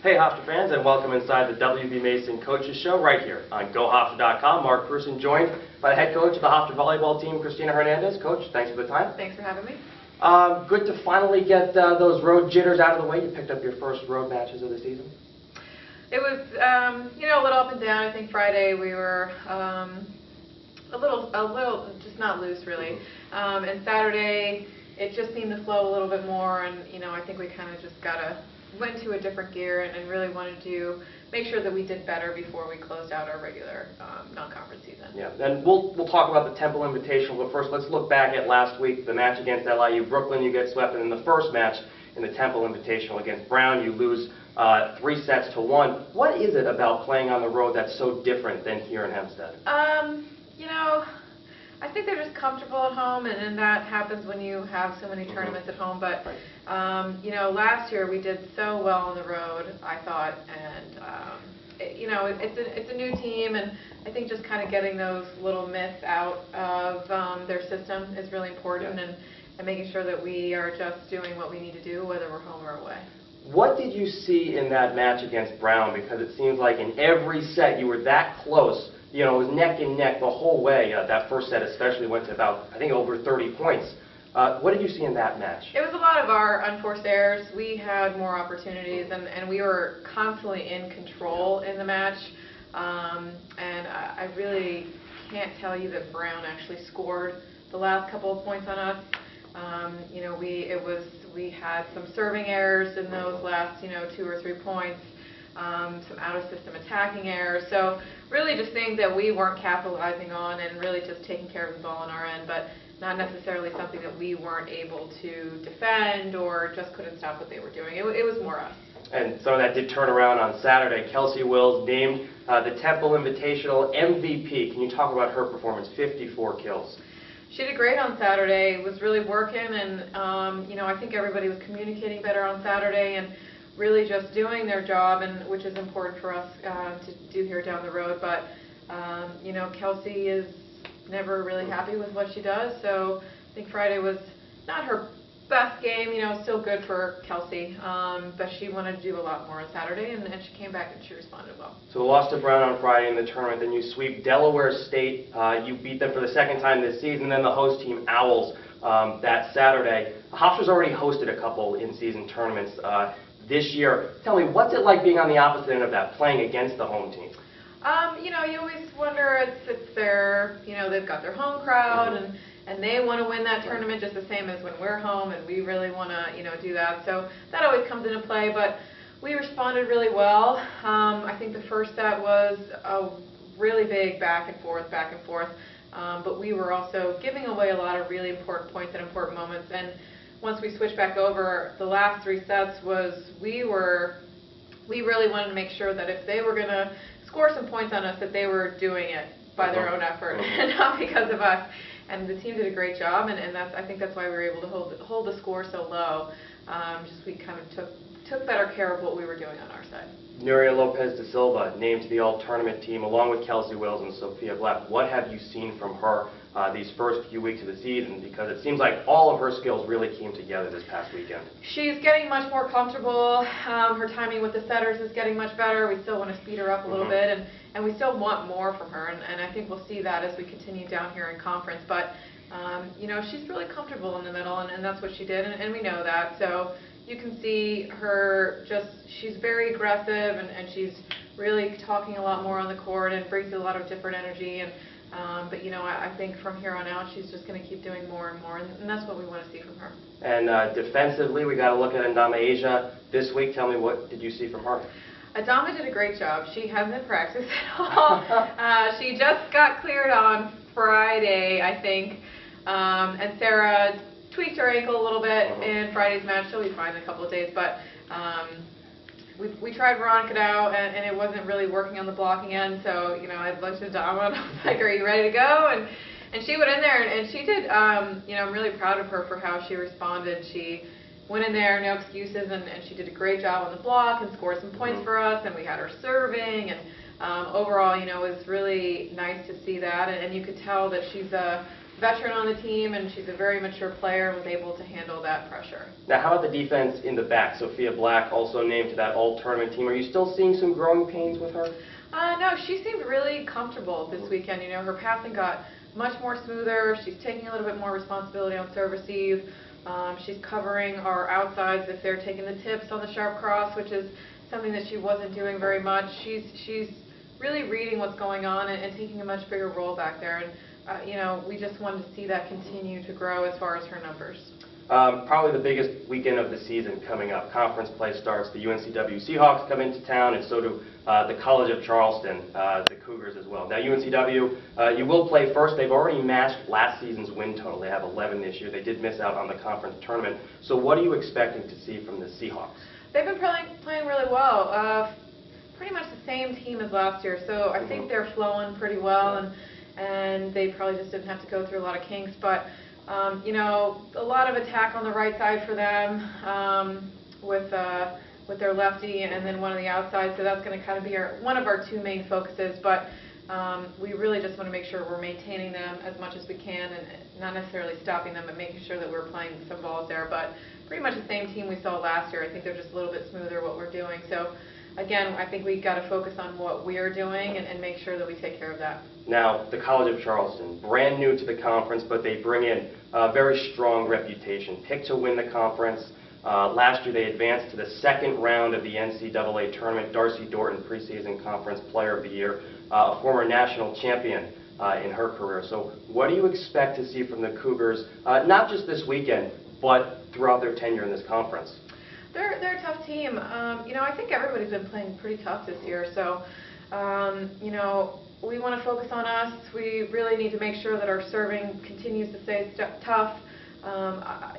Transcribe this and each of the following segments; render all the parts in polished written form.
Hey Hofstra fans, and welcome inside the WB Mason Coaches Show right here on GoHofstra.com. Mark Prusen joined by the head coach of the Hofstra volleyball team, Kristina Hernandez. Coach, thanks for the time. Thanks for having me. Good to finally get those road jitters out of the way. You picked up your first road matches of the season. It was, a little up and down. I think Friday we were a little just not loose really, and Saturday it just seemed to flow a little bit more, and I think we kind of just went to a different gear and really wanted to make sure that we did better before we closed out our regular non-conference season. Yeah, and we'll talk about the Temple Invitational, but first let's look back at last week, the match against LIU. Brooklyn, you get swept, and in the first match in the Temple Invitational against Brown, you lose 3-1. What is it about playing on the road that's so different than here in Hempstead? I think they're just comfortable at home, and that happens when you have so many tournaments at home. But last year we did so well on the road, I thought, and it's a new team, and I think just kind of getting those little myths out of their system is really important, yeah. and making sure that we are just doing what we need to do, whether we're home or away. What did you see in that match against Brown? Because it seems like in every set you were that close. It was neck and neck the whole way. That first set especially went to about, I think, over 30 points. What did you see in that match? It was a lot of our unforced errors. We had more opportunities, and we were constantly in control in the match. And I really can't tell you that Brown actually scored the last couple of points on us. We had some serving errors in those last 2 or 3 points. Some out-of-system attacking errors. So really just things that we weren't capitalizing on, and really just taking care of the ball on our end, but not necessarily something that we weren't able to defend or just couldn't stop what they were doing. It was more us. And some of that did turn around on Saturday. Kelsey Wills named the Temple Invitational MVP. Can you talk about her performance? 54 kills. She did great on Saturday. Was really working, and I think everybody was communicating better on Saturday, and really just doing their job, and which is important for us to do here down the road. But Kelsey is never really happy with what she does, so I think Friday was not her best game. Still good for Kelsey, but she wanted to do a lot more on Saturday, and she came back and she responded well. So lost to Brown on Friday in the tournament, then you sweep Delaware State. You beat them for the second time this season, then the host team Owls that Saturday. Hofstra's already hosted a couple in-season tournaments this year. Tell me, what's it like being on the opposite end of that, playing against the home team? You always wonder, it's their, they've got their home crowd, and they want to win that tournament just the same as when we're home, and we really want to, do that. So that always comes into play, but we responded really well. I think the first set was a really big back and forth, but we were also giving away a lot of really important points at important moments. And once we switched back over, the last 3 sets we really wanted to make sure that if they were going to score some points on us, that they were doing it by their own effort and not because of us. And the team did a great job, and I think that's why we were able to hold the score so low. We kind of took better care of what we were doing on our side. Nuria Lopez da Silva named to the all-tournament team along with Kelsey Wills and Sophia Bleff. What have you seen from her these first few weeks of the season? Because it seems like all of her skills really came together this past weekend. She's getting much more comfortable. Her timing with the setters is getting much better. We still want to speed her up a little bit, and we still want more from her, and I think we'll see that as we continue down here in conference. But she's really comfortable in the middle, and that's what she did, and we know that. So you can see her she's very aggressive, and she's really talking a lot more on the court and brings a lot of different energy. But I think from here on out she's just going to keep doing more and more, and that's what we want to see from her. And defensively, we got to look at Ndama Asia this week. Tell me, what did you see from her? Adama did a great job. She hasn't practiced at all. She just got cleared on Friday, I think, and Sarah tweaked her ankle a little bit in Friday's match. She'll be fine in a couple of days, but we tried Veronica out, and it wasn't really working on the blocking end. So I looked at Dama and I was like, "Are you ready to go?" And she went in there, and she did. I'm really proud of her for how she responded. She went in there, no excuses, and she did a great job on the block and scored some points for us. And we had her serving, and overall, it was really nice to see that. And you could tell that she's a veteran on the team, and she's a very mature player and was able to handle that pressure. Now, how about the defense in the back? Sophia Black also named to that all-tournament team. Are you still seeing some growing pains with her? No, she seemed really comfortable this weekend. You know, her passing got much more smoother. She's taking a little bit more responsibility on serve receive. She's covering our outsides if they're taking the tips on the sharp cross, which is something that she wasn't doing very much. She's really reading what's going on and taking a much bigger role back there. And, you know, we just wanted to see that continue to grow as far as her numbers. Probably the biggest weekend of the season coming up. Conference play starts. The UNCW Seahawks come into town, and so do the College of Charleston, the Cougars as well. Now, UNCW, you will play first. They've already matched last season's win total. They have 11 this year. They did miss out on the conference tournament. So what are you expecting to see from the Seahawks? They've been playing really well. Pretty much the same team as last year. So I think they're flowing pretty well, and they probably just didn't have to go through a lot of kinks. But you know, a lot of attack on the right side for them with their lefty and then one on the outside. So that's going to kind of be one of our two main focuses. But we really just want to make sure we're maintaining them as much as we can and not necessarily stopping them, but making sure that we're playing some balls there. But pretty much the same team we saw last year. I think they're just a little bit smoother what we're doing. So again, I think we've got to focus on what we're doing and make sure that we take care of that. Now, the College of Charleston, brand new to the conference, but they bring in a very strong reputation. Picked to win the conference. Last year, they advanced to the second round of the NCAA tournament. Darcy Dorton, preseason conference player of the year, a former national champion in her career. So what do you expect to see from the Cougars, not just this weekend, but throughout their tenure in this conference? They're a tough team. You know, I think everybody's been playing pretty tough this year. So, you know, we want to focus on us. We really need to make sure that our serving continues to stay tough.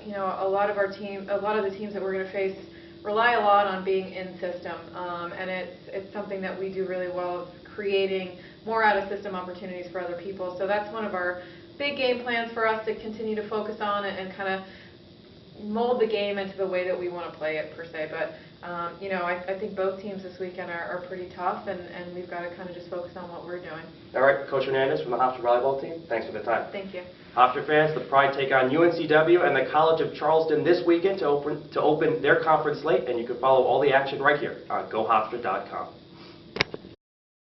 You know, a lot of the teams that we're going to face rely a lot on being in system, and it's something that we do really well, creating more out of system opportunities for other people. So that's one of our big game plans for us to continue to focus on and kind of mold the game into the way that we want to play it, per se. But, you know, I think both teams this weekend are pretty tough, and we've got to kind of just focus on what we're doing. All right, Coach Hernandez from the Hofstra volleyball team, thanks for the time. Thank you. Hofstra fans, the Pride take on UNCW and the College of Charleston this weekend to open their conference slate, and you can follow all the action right here on GoHofstra.com.